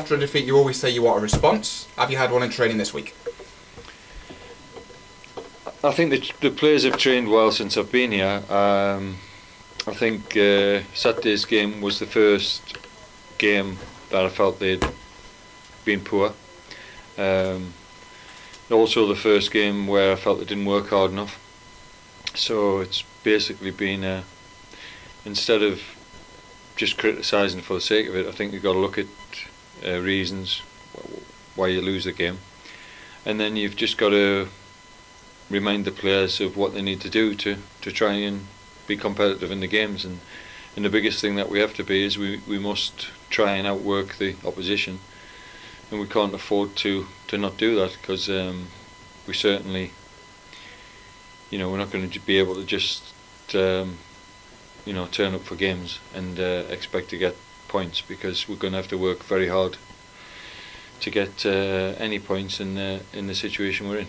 After a defeat, you always say you want a response. Have you had one in training this week? I think the players have trained well since I've been here. I think Saturday's game was the first game that I felt they'd been poor. Also the first game where I felt they didn't work hard enough. So it's basically been, instead of just criticising for the sake of it, I think you've got to look at reasons why you lose the game. And then you've just got to remind the players of what they need to do to try and be competitive in the games. And the biggest thing that we have to be is we must try and outwork the opposition. And we can't afford to not do that, because we certainly, we're not going to be able to just turn up for games and expect to get points, because we're going to have to work very hard to get any points in the situation we're in.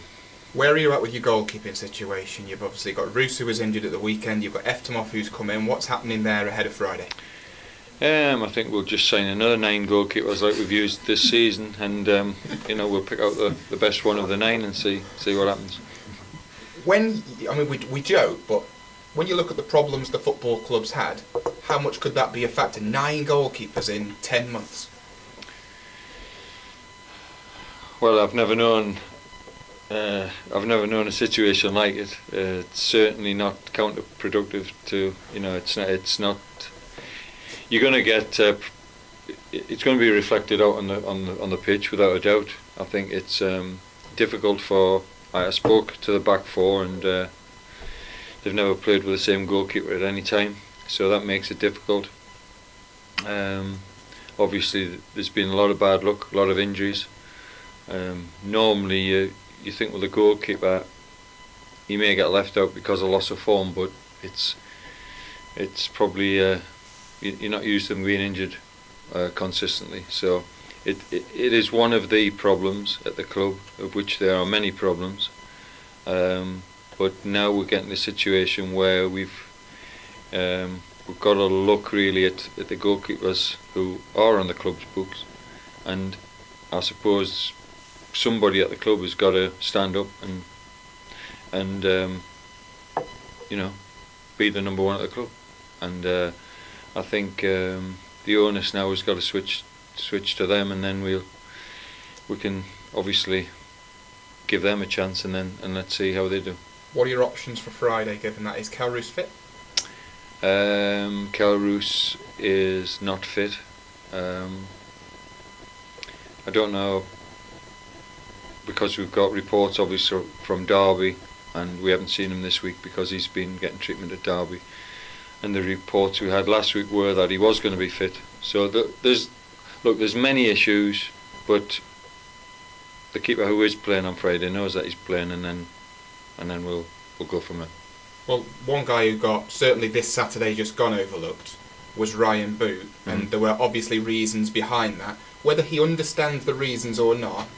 Where are you at with your goalkeeping situation? You've obviously got Roos, who was injured at the weekend. You've got Eftimov, who's come in. What's happening there ahead of Friday? I think we'll just sign another 9 goalkeepers like we've used this season, and we'll pick out the best one of the 9 and see what happens. We joke, but when you look at the problems the football club's had, how much could that be a factor? 9 goalkeepers in 10 months. Well, I've never known a situation like it. It's certainly not counterproductive to, it's not. You're going to get. It's going to be reflected out on the pitch without a doubt. I think it's difficult for. I spoke to the back 4, and they've never played with the same goalkeeper at any time, so that makes it difficult. Obviously, there's been a lot of bad luck, a lot of injuries. Normally, you think with a goalkeeper, he may get left out because of loss of form, but it's probably you're not used to them being injured consistently. So it is one of the problems at the club, of which there are many problems. But now we're getting a situation where we've got to look really at the goalkeepers who are on the club's books, and I suppose somebody at the club has got to stand up and be the number 1 at the club. And I think the onus now has got to switch to them, and then we can obviously give them a chance, and let's see how they do. What are your options for Friday, given that? Is Kel Roos fit? Kel Roos is not fit. I don't know, because we've got reports obviously from Derby, and we haven't seen him this week because he's been getting treatment at Derby. And the reports we had last week were that he was going to be fit. So there's many issues, but the keeper who is playing on Friday knows that he's playing, and then we'll go from there. Well, one guy who got, certainly this Saturday just gone, overlooked was Ryan Boot, and there were obviously reasons behind that. Whether he understands the reasons or not,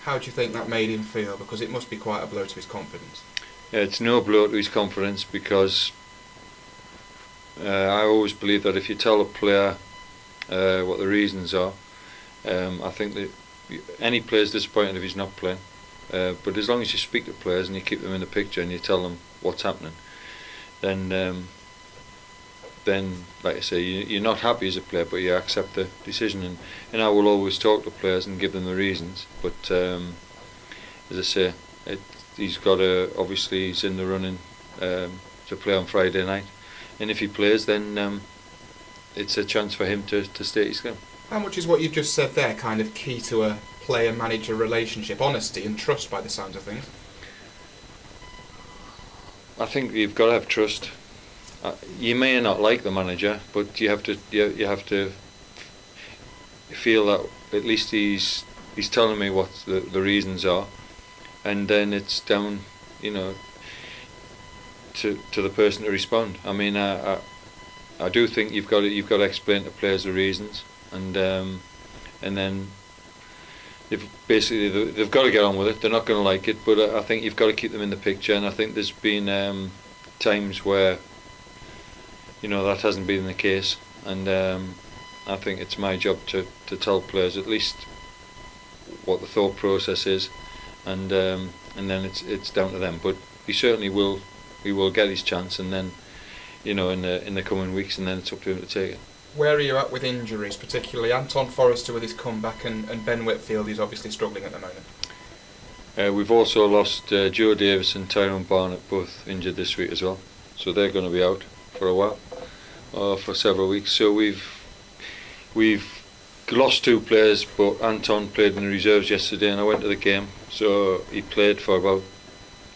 how do you think that made him feel? Because it must be quite a blow to his confidence. Yeah, it's no blow to his confidence, because I always believe that if you tell a player what the reasons are, I think that any player is disappointed if he's not playing. But as long as you speak to players and you keep them in the picture and you tell them what's happening, then like I say, you're not happy as a player, but you accept the decision. And I will always talk to players and give them the reasons. But as I say, he's got obviously he's in the running to play on Friday night. And if he plays, then it's a chance for him to state his claim. How much is what you've just said there kind of key to a player-manager relationship? Honesty and trust, by the sounds of things. I think you've got to have trust. You may not like the manager, but you have to feel that at least he's telling me what the reasons are, and then it's down, to the person to respond. I mean, I do think you've got to explain to players the reasons, and then they've got to get on with it. They're not going to like it, but I think you've got to keep them in the picture. And I think there's been times where that hasn't been the case, and I think it's my job to tell players at least what the thought process is, and then it's down to them. But he certainly will. He will get his chance, and then in the coming weeks, and then it's up to him to take it. Where are you at with injuries, particularly Anton Forrester with his comeback, and Ben Whitfield, who's obviously struggling at the moment? We've also lost Joe Davis and Tyrone Barnett, both injured this week as well. So they're going to be out for a while, for several weeks. So we've lost 2 players, but Anton played in the reserves yesterday, and I went to the game. So he played for about,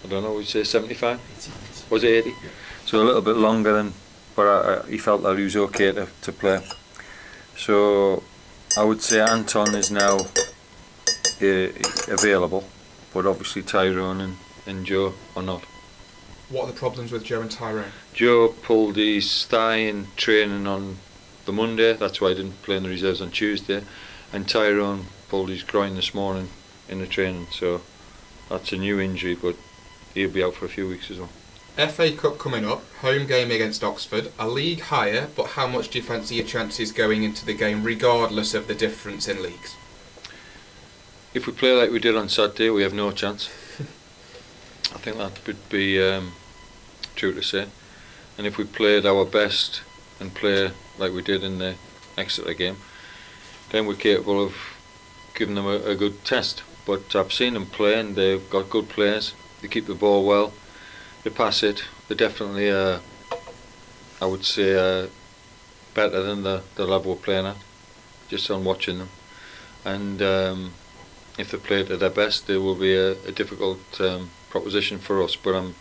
I don't know, would you say 75? 80. Was it 80? So a little bit longer than, but he felt that he was okay to play. So I would say Anton is now available, but obviously Tyrone and Joe are not. What are the problems with Joe and Tyrone? Joe pulled his thigh in training on the Monday, that's why he didn't play in the reserves on Tuesday, and Tyrone pulled his groin this morning in the training, so that's a new injury, but he'll be out for a few weeks as well. FA Cup coming up, home game against Oxford, a league higher, but how much do you fancy your chances going into the game regardless of the difference in leagues? If we play like we did on Saturday, we have no chance. I think that would be true to say. And if we played our best and play like we did in the Exeter game, then we're capable of giving them a good test. But I've seen them play, and they've got good players. They keep the ball well, they pass it. They're definitely, I would say, better than the level we're playing at, just on watching them. And if they play to their best, they will be a difficult proposition for us. But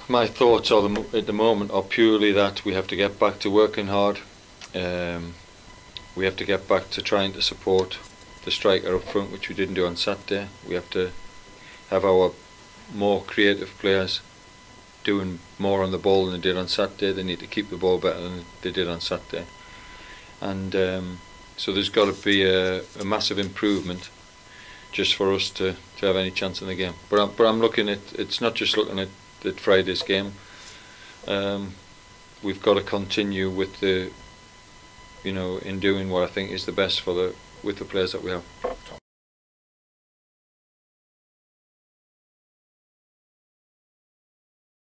my thoughts are at the moment are purely that we have to get back to working hard. We have to get back to trying to support the striker up front, which we didn't do on Saturday. We have to have our more creative players doing more on the ball than they did on Saturday. They need to keep the ball better than they did on Saturday. And so there's got to be a massive improvement just for us to have any chance in the game. But I'm looking at, it's not just looking at Friday's game. We've got to continue with in doing what I think is the best with the players that we have.